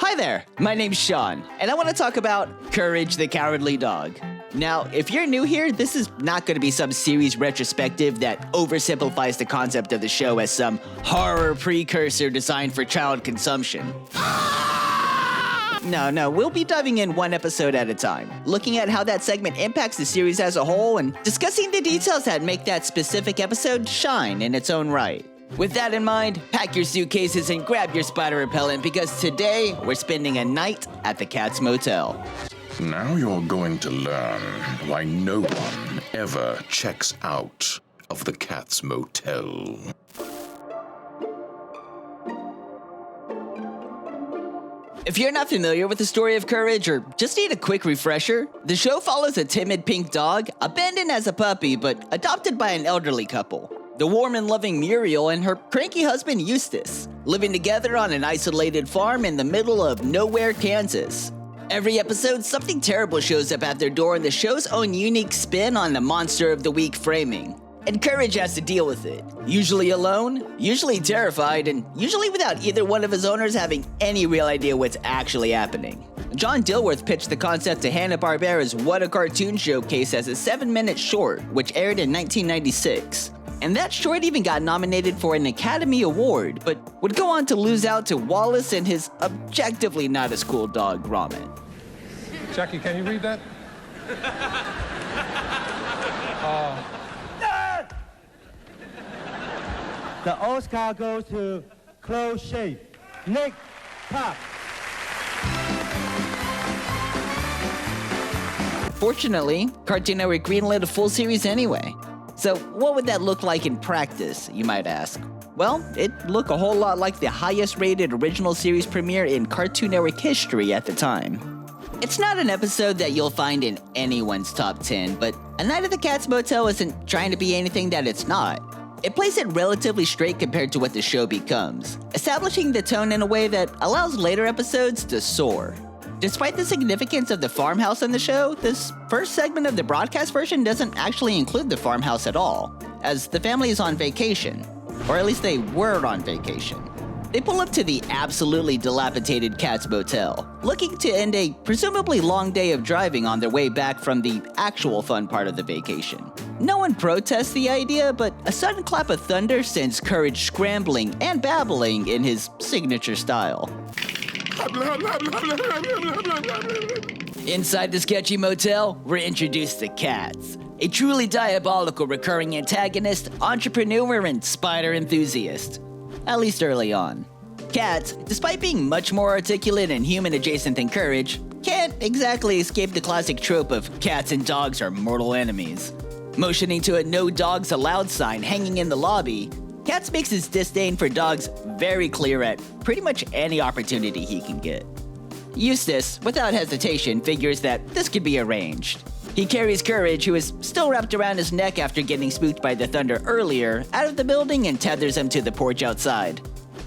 Hi there, my name's Sean, and I want to talk about Courage the Cowardly Dog. Now, if you're new here, this is not going to be some series retrospective that oversimplifies the concept of the show as some horror precursor designed for child consumption. No, we'll be diving in one episode at a time, looking at how that segment impacts the series as a whole and discussing the details that make that specific episode shine in its own right. With that in mind, pack your suitcases and grab your spider repellent because today we're spending a night at the Katz Motel. Now you're going to learn why no one ever checks out of the Katz Motel. If you're not familiar with the story of Courage or just need a quick refresher, the show follows a timid pink dog, abandoned as a puppy but adopted by an elderly couple. The warm and loving Muriel and her cranky husband Eustace, living together on an isolated farm in the middle of nowhere, Kansas. Every episode, something terrible shows up at their door in the show's own unique spin on the Monster of the Week framing. And Courage has to deal with it, usually alone, usually terrified, and usually without either one of his owners having any real idea what's actually happening. John Dilworth pitched the concept to Hanna-Barbera's What a Cartoon Showcase as a 7-minute short, which aired in 1996. And that short even got nominated for an Academy Award, but would go on to lose out to Wallace and his objectively not as cool dog, Ramen. Jackie, can you read that? The Oscar goes to Close Shape. Nick Pop. Fortunately, Cartoon Network greenlit a full series anyway. So what would that look like in practice, you might ask? Well, it'd look a whole lot like the highest rated original series premiere in Cartoon Network history at the time. It's not an episode that you'll find in anyone's top 10, but A Night at the Katz Motel isn't trying to be anything that it's not. It plays it relatively straight compared to what the show becomes, establishing the tone in a way that allows later episodes to soar. Despite the significance of the farmhouse in the show, this first segment of the broadcast version doesn't actually include the farmhouse at all, as the family is on vacation, or at least they were on vacation. They pull up to the absolutely dilapidated Katz Motel, looking to end a presumably long day of driving on their way back from the actual fun part of the vacation. No one protests the idea, but a sudden clap of thunder sends Courage scrambling and babbling in his signature style. Inside the sketchy motel, we're introduced to Katz, a truly diabolical recurring antagonist, entrepreneur, and spider enthusiast. At least early on. Katz, despite being much more articulate and human-adjacent than Courage, can't exactly escape the classic trope of cats and dogs are mortal enemies. Motioning to a no dogs allowed sign hanging in the lobby, Katz makes his disdain for dogs very clear at pretty much any opportunity he can get. Eustace, without hesitation, figures that this could be arranged. He carries Courage, who is still wrapped around his neck after getting spooked by the thunder earlier, out of the building and tethers him to the porch outside.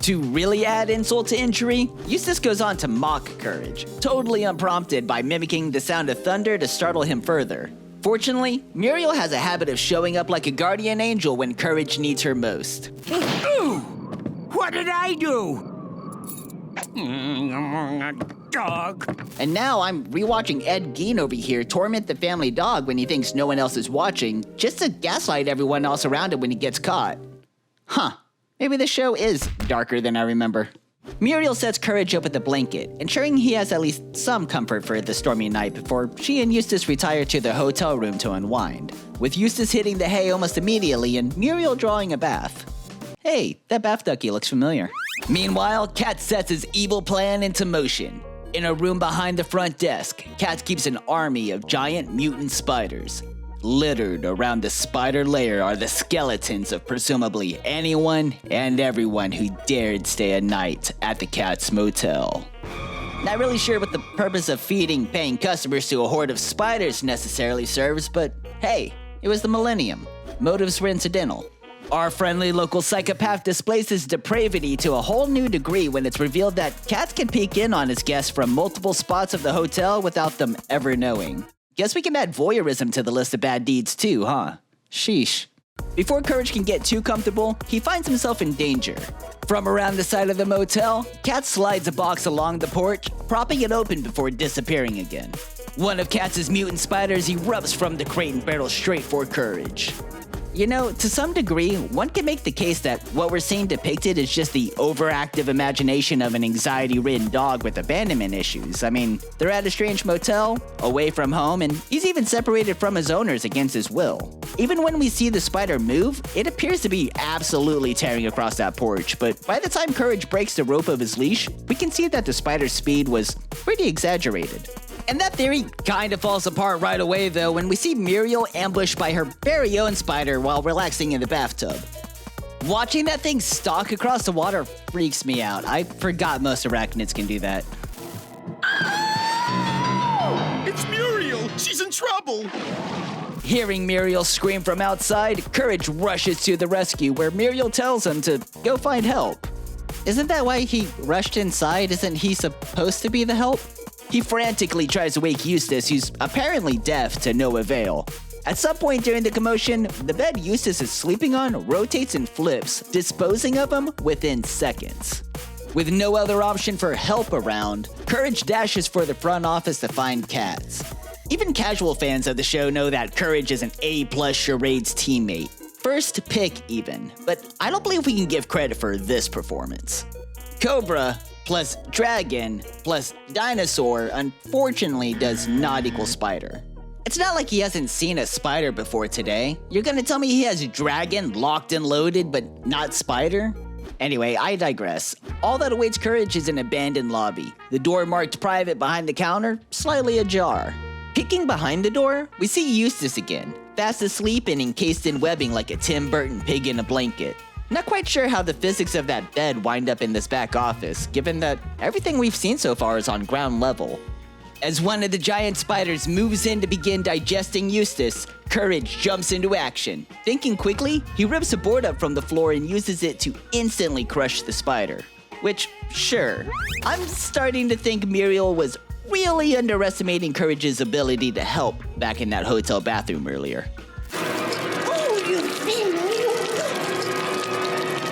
To really add insult to injury, Eustace goes on to mock Courage, totally unprompted by mimicking the sound of thunder to startle him further. Fortunately, Muriel has a habit of showing up like a guardian angel when Courage needs her most. Ooh! What did I do? Dog. And now I'm rewatching Ed Gein over here torment the family dog when he thinks no one else is watching, just to gaslight everyone else around him when he gets caught. Huh, maybe the show is darker than I remember. Muriel sets Courage up with a blanket, ensuring he has at least some comfort for the stormy night before she and Eustace retire to the hotel room to unwind, with Eustace hitting the hay almost immediately and Muriel drawing a bath. Hey, that bath ducky looks familiar. Meanwhile, Katz sets his evil plan into motion. In a room behind the front desk, Katz keeps an army of giant mutant spiders. Littered around the spider lair are the skeletons of presumably anyone and everyone who dared stay a night at the Katz Motel. Not really sure what the purpose of feeding paying customers to a horde of spiders necessarily serves, but hey, it was the millennium. Motives were incidental. Our friendly local psychopath displays his depravity to a whole new degree when it's revealed that Katz can peek in on his guests from multiple spots of the hotel without them ever knowing. Guess we can add voyeurism to the list of bad deeds too, huh? Sheesh. Before Courage can get too comfortable, he finds himself in danger. From around the side of the motel, Katz slides a box along the porch, propping it open before disappearing again. One of Katz's mutant spiders erupts from the crate and barrels straight for Courage. You know, to some degree, one can make the case that what we're seeing depicted is just the overactive imagination of an anxiety-ridden dog with abandonment issues. I mean, they're at a strange motel, away from home, and he's even separated from his owners against his will. Even when we see the spider move, it appears to be absolutely tearing across that porch, but by the time Courage breaks the rope of his leash, we can see that the spider's speed was pretty exaggerated. And that theory kind of falls apart right away though when we see Muriel ambushed by her very own spider while relaxing in the bathtub. Watching that thing stalk across the water freaks me out. I forgot most arachnids can do that. It's Muriel! She's in trouble! Hearing Muriel scream from outside, Courage rushes to the rescue where Muriel tells him to go find help. Isn't that why he rushed inside? Isn't he supposed to be the help? He frantically tries to wake Eustace, who's apparently deaf to no avail. At some point during the commotion, the bed Eustace is sleeping on rotates and flips, disposing of him within seconds. With no other option for help around, Courage dashes for the front office to find Katz. Even casual fans of the show know that Courage is an A+ charades teammate. First pick even, but I don't believe we can give credit for this performance. Cobra plus dragon plus dinosaur unfortunately does not equal spider. It's not like he hasn't seen a spider before today. You're gonna tell me he has dragon locked and loaded but not spider? Anyway, I digress. All that awaits Courage is an abandoned lobby. The door marked private behind the counter, slightly ajar. Peeking behind the door, we see Eustace again, fast asleep and encased in webbing like a Tim Burton pig in a blanket. Not quite sure how the physics of that bed wind up in this back office, given that everything we've seen so far is on ground level. As one of the giant spiders moves in to begin digesting Eustace, Courage jumps into action. Thinking quickly, he rips a board up from the floor and uses it to instantly crush the spider. Which, sure, I'm starting to think Muriel was really underestimating Courage's ability to help back in that hotel bathroom earlier.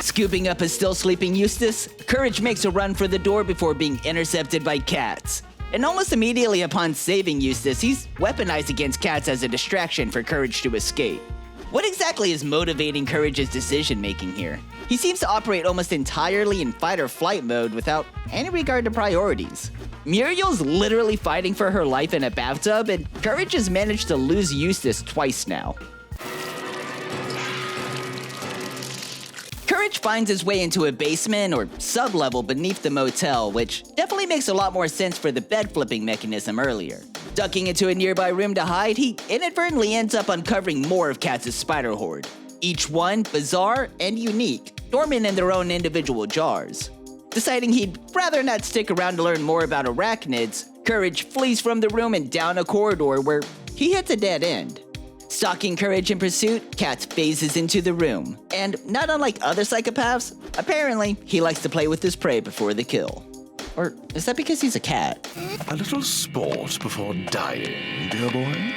Scooping up his still sleeping Eustace, Courage makes a run for the door before being intercepted by Katz. And almost immediately upon saving Eustace, he's weaponized against Katz as a distraction for Courage to escape. What exactly is motivating Courage's decision-making here? He seems to operate almost entirely in fight-or-flight mode without any regard to priorities. Muriel's literally fighting for her life in a bathtub, and Courage has managed to lose Eustace twice now. Courage finds his way into a basement or sub-level beneath the motel, which definitely makes a lot more sense for the bed flipping mechanism earlier. Ducking into a nearby room to hide, he inadvertently ends up uncovering more of Katz's spider horde. Each one bizarre and unique, dormant in their own individual jars. Deciding he'd rather not stick around to learn more about arachnids, Courage flees from the room and down a corridor where he hits a dead end. Stalking Courage in pursuit, Katz phases into the room. And not unlike other psychopaths, apparently he likes to play with his prey before the kill. Or is that because he's a cat? A little sport before dying, dear boy.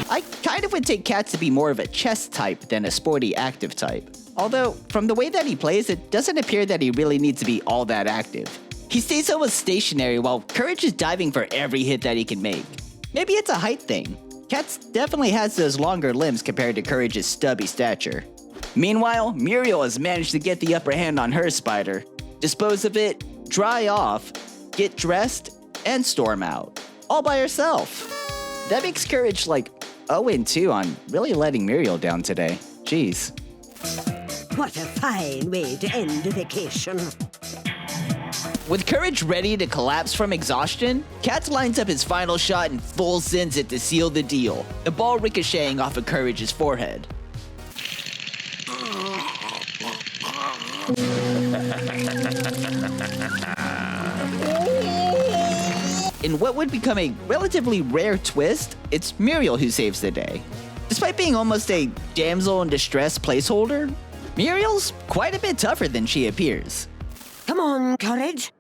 I kind of would take Katz to be more of a chess type than a sporty active type. Although, from the way that he plays, it doesn't appear that he really needs to be all that active. He stays almost stationary while Courage is diving for every hit that he can make. Maybe it's a height thing. Katz definitely has those longer limbs compared to Courage's stubby stature. Meanwhile, Muriel has managed to get the upper hand on her spider, dispose of it, dry off, get dressed, and storm out. All by herself. That makes Courage like 0-2 on really letting Muriel down today. Jeez. What a fine way to end a vacation. With Courage ready to collapse from exhaustion, Katz lines up his final shot and full sends it to seal the deal, the ball ricocheting off of Courage's forehead. In what would become a relatively rare twist, it's Muriel who saves the day. Despite being almost a damsel in distress placeholder, Muriel's quite a bit tougher than she appears. Come on, Courage.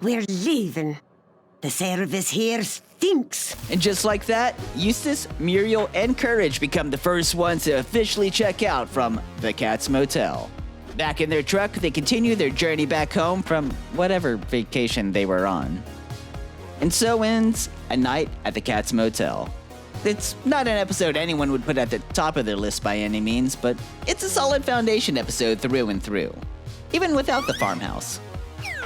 We're leaving. The service here stinks. And just like that, Eustace, Muriel, and Courage become the first ones to officially check out from the Katz Motel. Back in their truck, they continue their journey back home from whatever vacation they were on. And so ends a night at the Katz Motel. It's not an episode anyone would put at the top of their list by any means, but it's a solid foundation episode through and through, even without the farmhouse.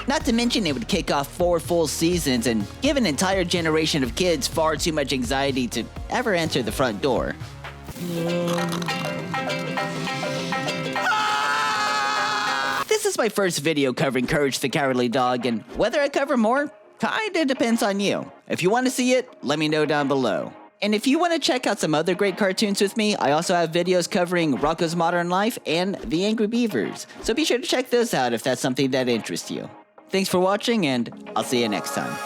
Not to mention it would kick off 4 full seasons and give an entire generation of kids far too much anxiety to ever enter the front door. This is my first video covering Courage the Cowardly Dog, and whether I cover more, kinda depends on you. If you want to see it, let me know down below. And if you want to check out some other great cartoons with me, I also have videos covering Rocko's Modern Life and The Angry Beavers, so be sure to check those out if that's something that interests you. Thanks for watching, and I'll see you next time.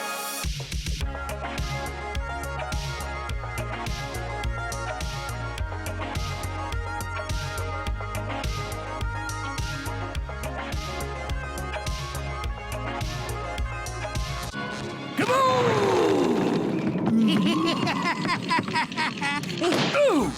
Ooh!